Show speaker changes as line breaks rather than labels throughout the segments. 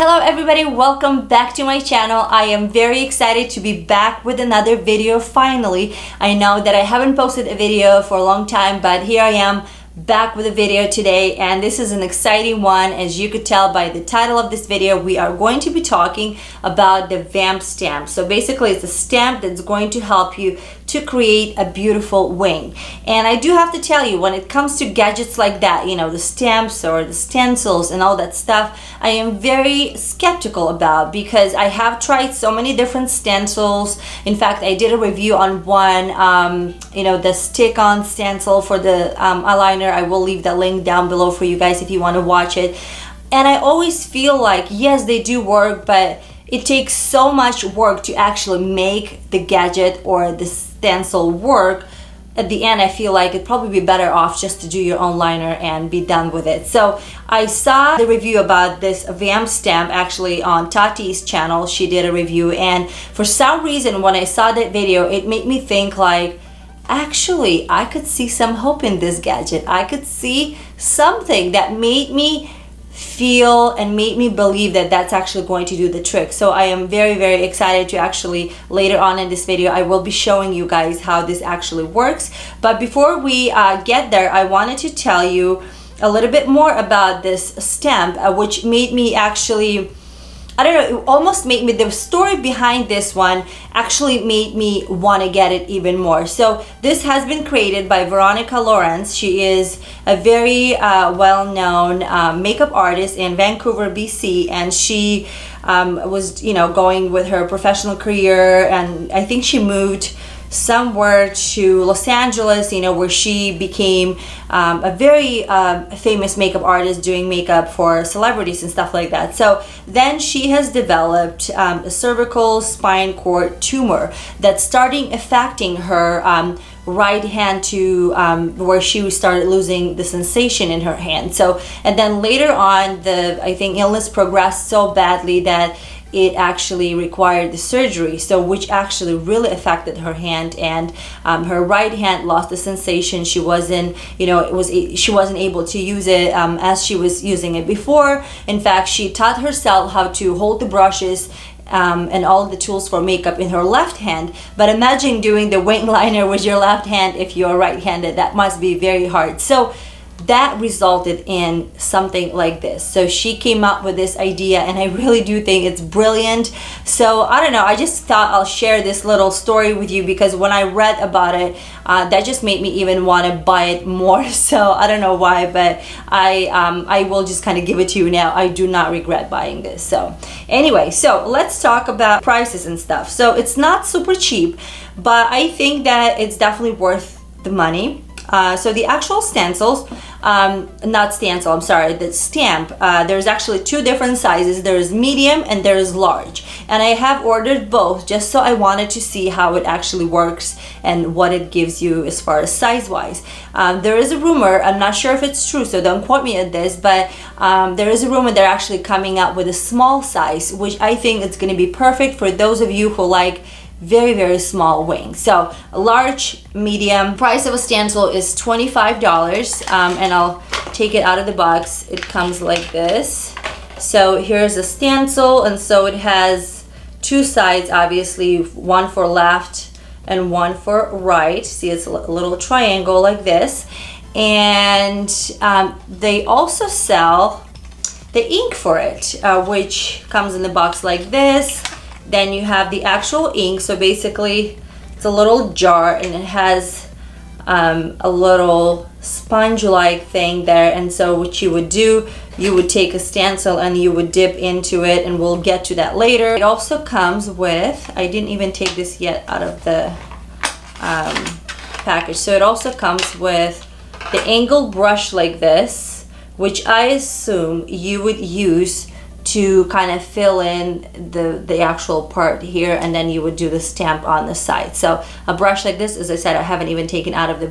Hello everybody, welcome back to my channel. I am very excited to be back with another video finally. I know that I haven't posted a video for a long time, but here I am back with a video today, and this is an exciting one. As you could tell by the title of this video, we are going to be talking about the Vamp Stamp. So basically it's a stamp that's going to help you to create a beautiful wing. And I do have to tell you, when it comes to gadgets like that, you know, the stamps or the stencils and all that stuff, I am very skeptical about, because I have tried so many different stencils. In fact, I did a review on one, you know, the stick-on stencil for the eyeliner. I will leave the link down below for you guys if you want to watch it. And I always feel like, yes, they do work, but it takes so much work to actually make the gadget or the stencil work. At the end, I feel like it'd probably be better off just to do your own liner and be done with it. So I saw the review about this Vamp Stamp actually on Tati's channel. She did a review, and for some reason when I saw that video, it made me think like, actually I could see some hope in this gadget. I could see something that made me feel and made me believe that that's actually going to do the trick. So I am very, very excited to actually, later on in this video, I will be showing you guys how this actually works. But before we get there, I wanted to tell you a little bit more about this stamp, which made me actually, I don't know, it almost made me, the story behind this one actually made me want to get it even more. So this has been created by Veronica Lawrence. She is a very well-known makeup artist in Vancouver, BC, and she was, you know, going with her professional career, and I think she moved somewhere to Los Angeles, you know, where she became a very famous makeup artist doing makeup for celebrities and stuff like that. So then she has developed a cervical spine cord tumor that's starting affecting her right hand to where she started losing the sensation in her hand. So, and then later on, I think illness progressed so badly that it actually required the surgery, so which actually really affected her hand, and her right hand lost the sensation. She wasn't, you know, she wasn't able to use it as she was using it before. In fact, she taught herself how to hold the brushes and all the tools for makeup in her left hand. But imagine doing the wing liner with your left hand if you're right-handed. That must be very hard. So that resulted in something like this. So she came up with this idea, and I really do think it's brilliant. So I don't know, I just thought I'll share this little story with you, because when I read about it, that just made me even want to buy it more. So I don't know why, but I will just kind of give it to you now. I do not regret buying this. So anyway, so let's talk about prices and stuff. So it's not super cheap, but I think that it's definitely worth the money. So the actual stencils, not stencil, I'm sorry, the stamp, there's actually two different sizes. There's medium and there's large, and I have ordered both just so I wanted to see how it actually works and what it gives you as far as size wise. There is a rumor, I'm not sure if it's true, so don't quote me at this, but there is a rumor they're actually coming out with a small size, which I think it's going to be perfect for those of you who like very, very small wings. So a large, medium. Price of a stencil is $25, and I'll take it out of the box. It comes like this. So here's a stencil, and so it has two sides, obviously, one for left and one for right. See, it's a little triangle like this. And they also sell the ink for it, which comes in the box like this. Then you have the actual ink. So basically it's a little jar, and it has a little sponge-like thing there. And so what you would do, you would take a stencil and you would dip into it, and we'll get to that later. It also comes with, I didn't even take this yet out of the package. So it also comes with the angled brush like this, which I assume you would use to kind of fill in the actual part here, and then you would do the stamp on the side. So a brush like this, as I said, I haven't even taken out of the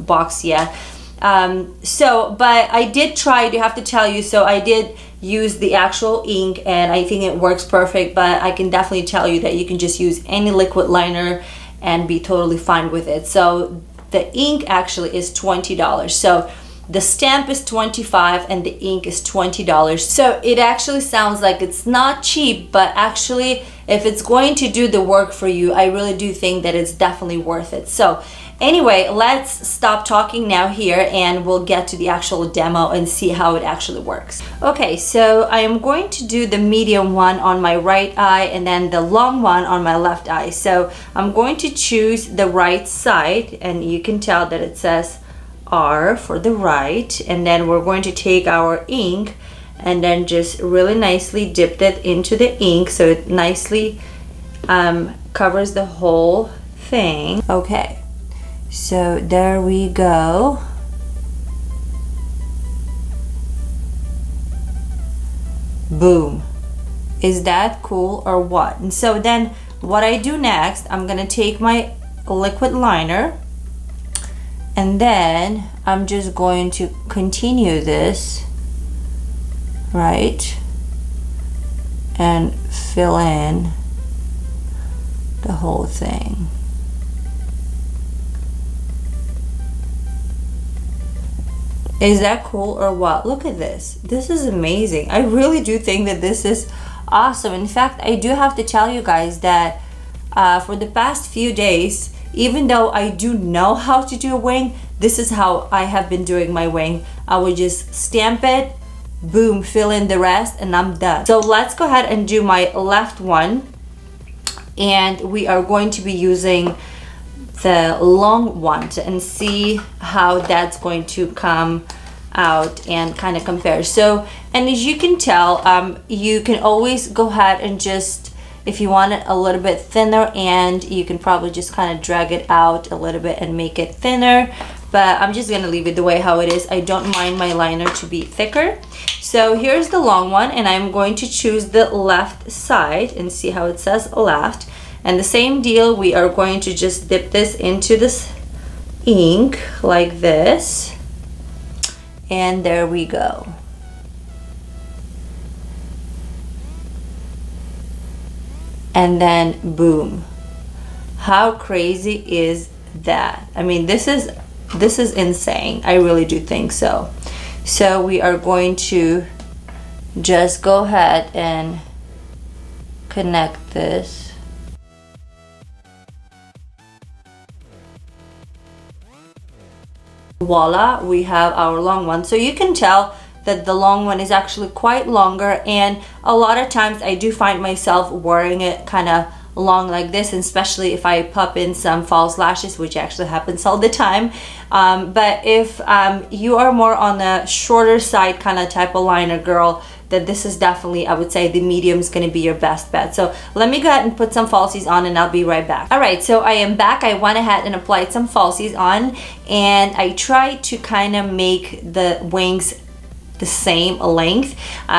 box yet. But I did try, I do have to tell you, so I did use the actual ink, and I think it works perfect, but I can definitely tell you that you can just use any liquid liner and be totally fine with it. So the ink actually is $20. So The stamp is $25 and the ink is $20. So it actually sounds like it's not cheap, but actually if it's going to do the work for you, I really do think that it's definitely worth it. So anyway, let's stop talking now here and we'll get to the actual demo and see how it actually works. Okay, so I am going to do the medium one on my right eye and then the long one on my left eye. So I'm going to choose the right side, and you can tell that it says R for the right, and then we're going to take our ink and then just really nicely dip it into the ink so it nicely covers the whole thing. Okay, so there we go. Boom. Is that cool or what? And so then what I do next, I'm gonna take my liquid liner and then I'm just going to continue this, right, and fill in the whole thing. Is that cool or what? Look at this. This is amazing. I really do think that this is awesome. In fact, I do have to tell you guys that for the past few days, even though I do know how to do a wing, this is how I have been doing my wing. I would just stamp it, boom, fill in the rest, and I'm done. So let's go ahead and do my left one. And we are going to be using the long one and see how that's going to come out and kind of compare. So, and as you can tell, you can always go ahead and just, if you want it a little bit thinner, and you can probably just kind of drag it out a little bit and make it thinner, but I'm just gonna leave it the way how it is. I don't mind my liner to be thicker. So here's the long one, and I'm going to choose the left side and see how it says left. And the same deal, we are going to just dip this into this ink like this, and there we go. And then boom. How crazy is that? I mean, this is insane. I really do think so. So we are going to just go ahead and connect this. Voila, we have our long one. So you can tell that the long one is actually quite longer, and a lot of times I do find myself wearing it kind of long like this, and especially if I pop in some false lashes, which actually happens all the time. But if you are more on the shorter side kind of type of liner girl, then this is definitely, I would say, the medium is going to be your best bet. So let me go ahead and put some falsies on and I'll be right back. All right, so I am back. I went ahead and applied some falsies on, and I tried to kind of make the wings the same length,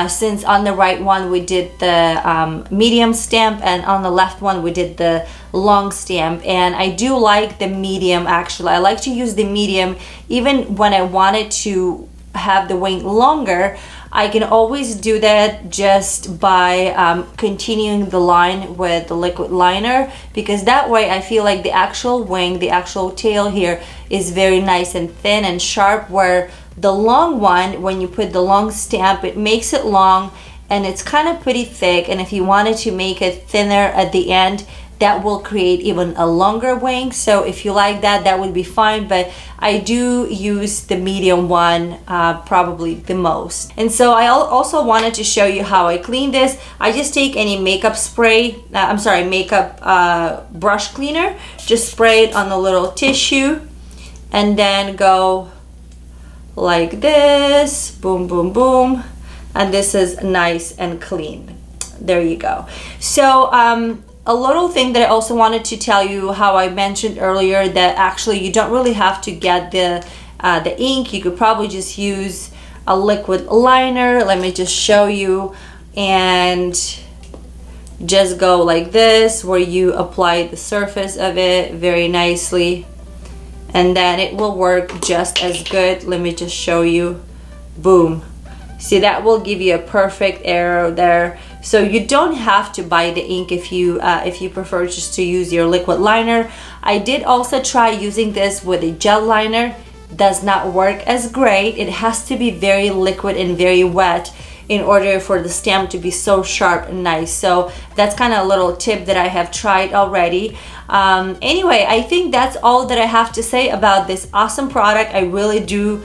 since on the right one we did the medium stamp, and on the left one we did the long stamp. And I do like the medium. Actually, I like to use the medium even when I wanted to have the wing longer. I can always do that just by continuing the line with the liquid liner, because that way I feel like the actual wing, the actual tail here is very nice and thin and sharp, where the long one, when you put the long stamp, it makes it long and it's kind of pretty thick, and if you wanted to make it thinner at the end, that will create even a longer wing. So if you like that, that would be fine, but I do use the medium one probably the most. And so I also wanted to show you how I clean this. I just take any makeup spray, makeup brush cleaner, just spray it on a little tissue and then go like this, boom, boom, boom, and this is nice and clean. There you go. So a little thing that I also wanted to tell you, how I mentioned earlier that actually you don't really have to get the ink. You could probably just use a liquid liner. Let me just show you, and just go like this, where you apply the surface of it very nicely, and then it will work just as good. Let me just show you. Boom. See, that will give you a perfect arrow there. So you don't have to buy the ink if you prefer just to use your liquid liner. I did also try using this with a gel liner. does not work as great. It has to be very liquid and very wet in order for the stamp to be so sharp and nice. So that's kind of a little tip that I have tried already. Anyway, I think that's all that I have to say about this awesome product. I really do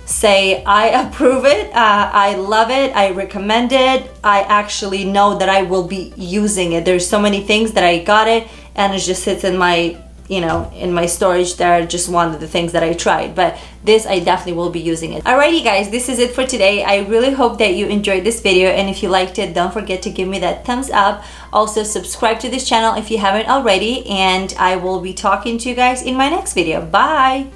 say I approve it. I love it. I recommend it. I actually know that I will be using it. There's so many things that I got it and it just sits in my, you know, in my storage there, just one of the things that I tried, but this I definitely will be using it. Alrighty guys, this is it for today. I really hope that you enjoyed this video, and if you liked it, don't forget to give me that thumbs up. Also subscribe to this channel if you haven't already, and I will be talking to you guys in my next video. Bye!